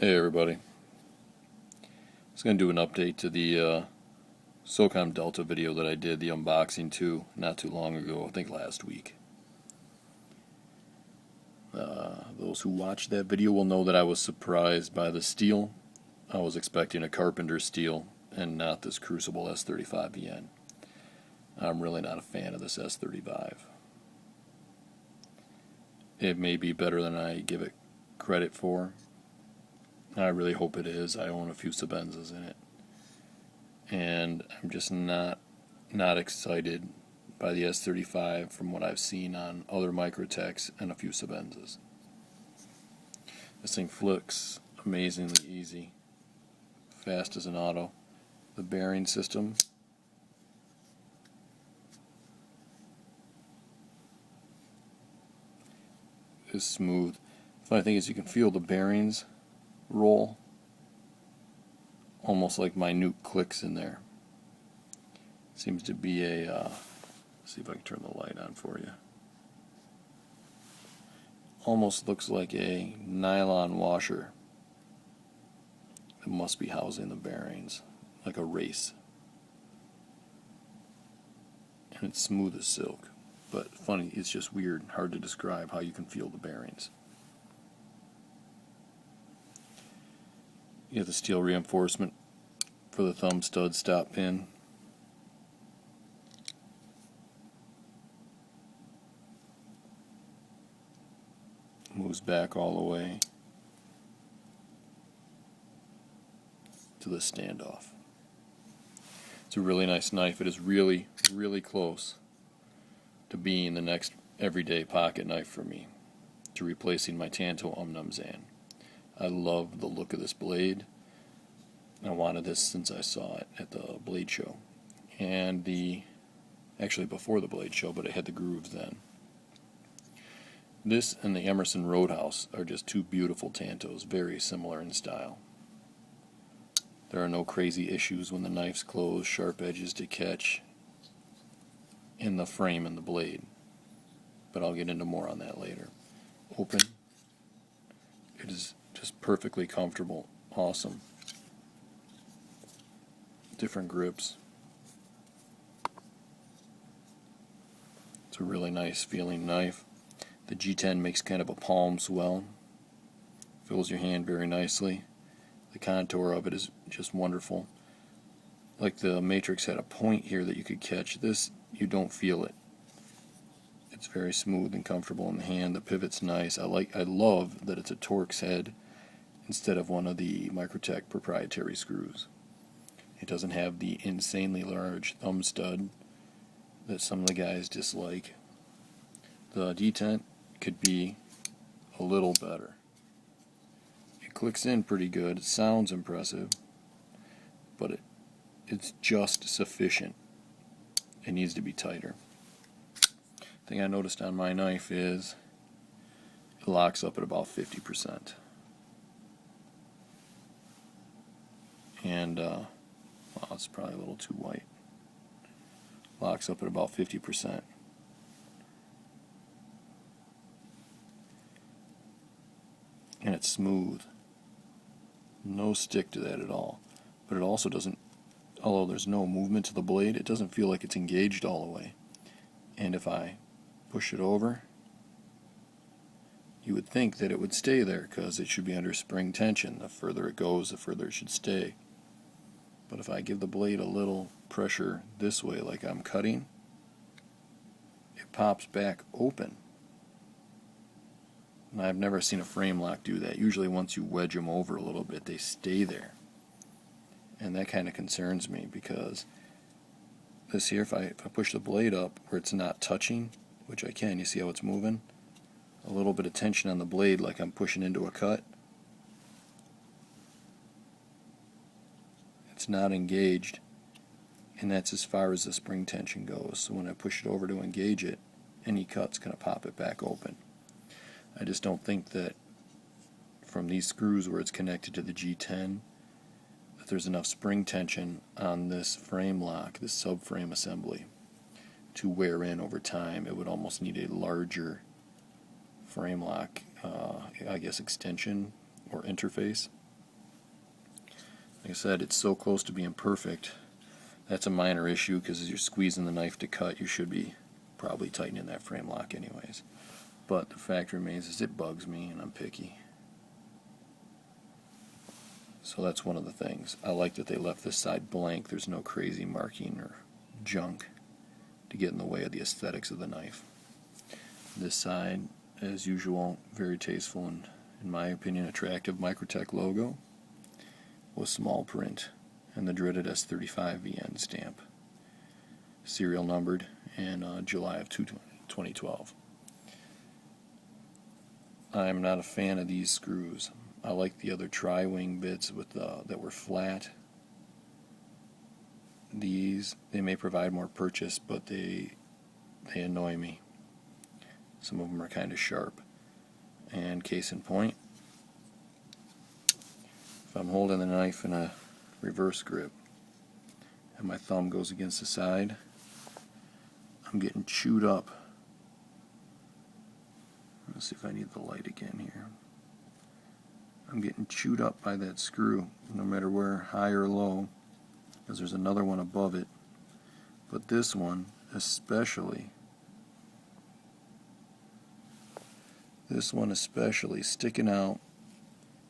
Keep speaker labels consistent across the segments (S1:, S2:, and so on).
S1: Hey everybody, I was going to do an update to the Socom Delta video that I did the unboxing to not too long ago, I think last week. Those who watched that video will know that I was surprised by the steel. I was expecting a carpenter steel and not this Crucible S35VN. I'm really not a fan of this S35. It may be better than I give it credit for. I really hope it is. I own a few Sabenzas in it. And I'm just not excited by the S35 from what I've seen on other Microtechs and a few Sabenzas. This thing flicks amazingly easy, fast as an auto. The bearing system is smooth. Funny thing is you can feel the bearings roll, almost like minute clicks in there. Seems to be a, let's see if I can turn the light on for you. Almost looks like a nylon washer. It must be housing the bearings, like a race. And it's smooth as silk. But funny, it's just weird, hard to describe how you can feel the bearings. You have the steel reinforcement for the thumb stud stop pin. Moves back all the way to the standoff. It's a really nice knife. It is really, really close to being the next everyday pocket knife for me, to replacing my Tanto Zan. I love the look of this blade. I wanted this since I saw it at the blade show. And actually before the blade show, but it had the grooves then. This and the Emerson Roadhouse are just two beautiful Tantos, very similar in style. There are no crazy issues when the knife's closed, sharp edges to catch in the frame and the blade. But I'll get into more on that later. Open. It is just perfectly comfortable. Awesome. Different grips. It's a really nice feeling knife. The G10 makes kind of a palm swell. Fills your hand very nicely. The contour of it is just wonderful. Like the Matrix had a point here that you could catch. This, you don't feel it. It's very smooth and comfortable in the hand. The pivot's nice. I love that it's a Torx head instead of one of the Microtech proprietary screws. It doesn't have the insanely large thumb stud that some of the guys dislike. The detent could be a little better. It clicks in pretty good. It sounds impressive, but it's just sufficient. It needs to be tighter. The thing I noticed on my knife is it locks up at about 50%. And, well, it's probably a little too white. Locks up at about 50%. And it's smooth. No stick to that at all. But it also doesn't, although there's no movement to the blade, it doesn't feel like it's engaged all the way. And if I push it over, you would think that it would stay there because it should be under spring tension. The further it goes, the further it should stay. But if I give the blade a little pressure this way, like I'm cutting, it pops back open. And I've never seen a frame lock do that. Usually once you wedge them over a little bit, they stay there. And that kind of concerns me because this here, if I push the blade up where it's not touching, which I can, you see how it's moving? A little bit of tension on the blade like I'm pushing into a cut. It's not engaged, and that's as far as the spring tension goes. So when I push it over to engage it, any cut's going to pop it back open. I just don't think that from these screws where it's connected to the G10 that there's enough spring tension on this frame lock, this subframe assembly, to wear in over time. It would almost need a larger frame lock, I guess, extension or interface. Like I said, it's so close to being perfect. That's a minor issue because as you're squeezing the knife to cut, you should be probably tightening that frame lock anyways. But the fact remains is it bugs me, and I'm picky. So that's one of the things. I like that they left this side blank. There's no crazy marking or junk to get in the way of the aesthetics of the knife. This side, as usual, very tasteful and, in my opinion, attractive Microtech logo with small print and the dreaded S35VN stamp. Serial numbered in July of 2012. I'm not a fan of these screws. I like the other tri-wing bits with that were flat. These, they may provide more purchase, but they annoy me. Some of them are kind of sharp. And case in point, if I'm holding the knife in a reverse grip and my thumb goes against the side, I'm getting chewed up. Let's see if I need the light again here. I'm getting chewed up by that screw, no matter where, high or low, because there's another one above it. But this one especially, sticking out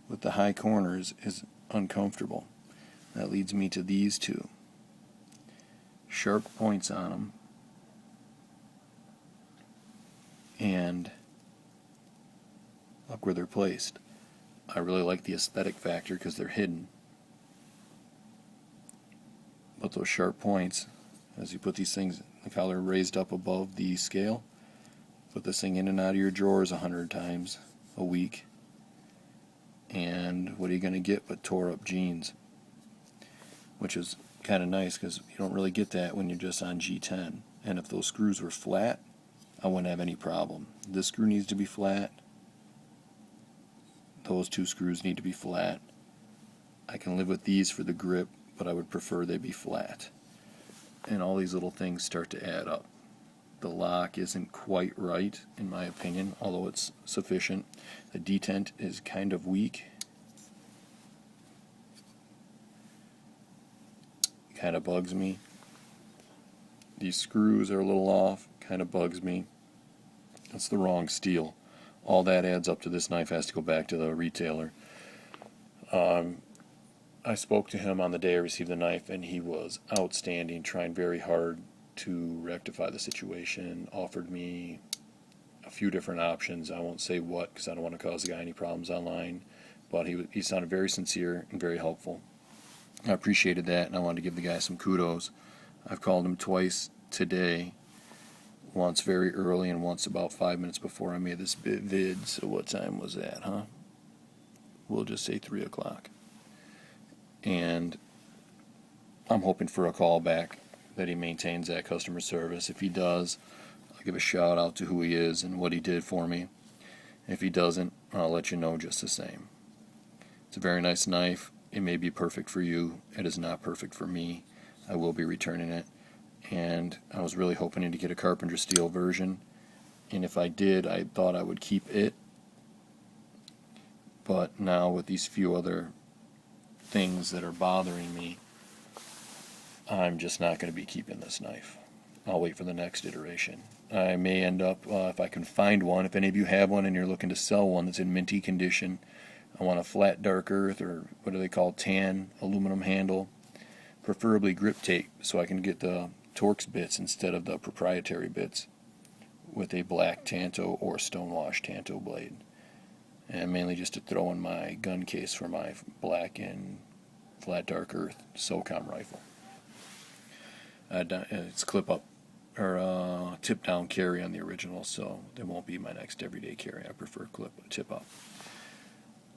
S1: with the high corners is uncomfortable. That leads me to these two. Sharp points on them, and look where they're placed. I really like the aesthetic factor because they're hidden. But those sharp points, as you put these things, like how they're raised up above the scale, put this thing in and out of your drawers 100 times a week, and what are you going to get but tore up jeans? Which is kind of nice because you don't really get that when you're just on G10. And if those screws were flat, I wouldn't have any problem. This screw needs to be flat. Those two screws need to be flat. I can live with these for the grip, but I would prefer they be flat. And all these little things start to add up. The lock isn't quite right, in my opinion, although it's sufficient. The detent is kind of weak. Kind of bugs me. These screws are a little off, kind of bugs me. It's the wrong steel. All that adds up to this knife has to go back to the retailer. I spoke to him on the day I received the knife, and he was outstanding, trying very hard to rectify the situation, offered me a few different options. I won't say what because I don't want to cause the guy any problems online, but he sounded very sincere and very helpful. I appreciated that, and I wanted to give the guy some kudos. I've called him twice today, once very early and once about 5 minutes before I made this vid. So what time was that, huh? We'll just say 3 o'clock. And I'm hoping for a call back that he maintains that customer service. If he does, I'll give a shout out to who he is and what he did for me. If he doesn't, I'll let you know just the same. It's a very nice knife. It may be perfect for you. It is not perfect for me. I will be returning it. And I was really hoping to get a carpenter steel version. And if I did, I thought I would keep it. But now with these few other things that are bothering me, I'm just not going to be keeping this knife. I'll wait for the next iteration. I may end up, if I can find one, if any of you have one and you're looking to sell one that's in minty condition, I want a flat dark earth, or what do they call, tan aluminum handle, preferably grip tape, so I can get the Torx bits instead of the proprietary bits, with a black Tanto or stonewash Tanto blade. And mainly just to throw in my gun case for my black and flat dark earth Socom rifle. It's clip up or tip down carry on the original, so it won't be my next everyday carry. I prefer tip up.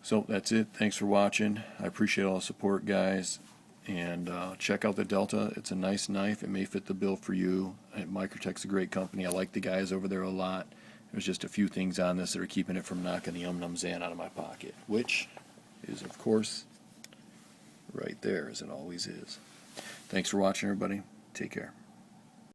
S1: So that's it. Thanks for watching. I appreciate all the support, guys. And check out the Delta. It's a nice knife. It may fit the bill for you. Microtech's a great company. I like the guys over there a lot. There's just a few things on this that are keeping it from knocking the num zan out of my pocket, which is, of course, right there, as it always is. Thanks for watching, everybody. Take care.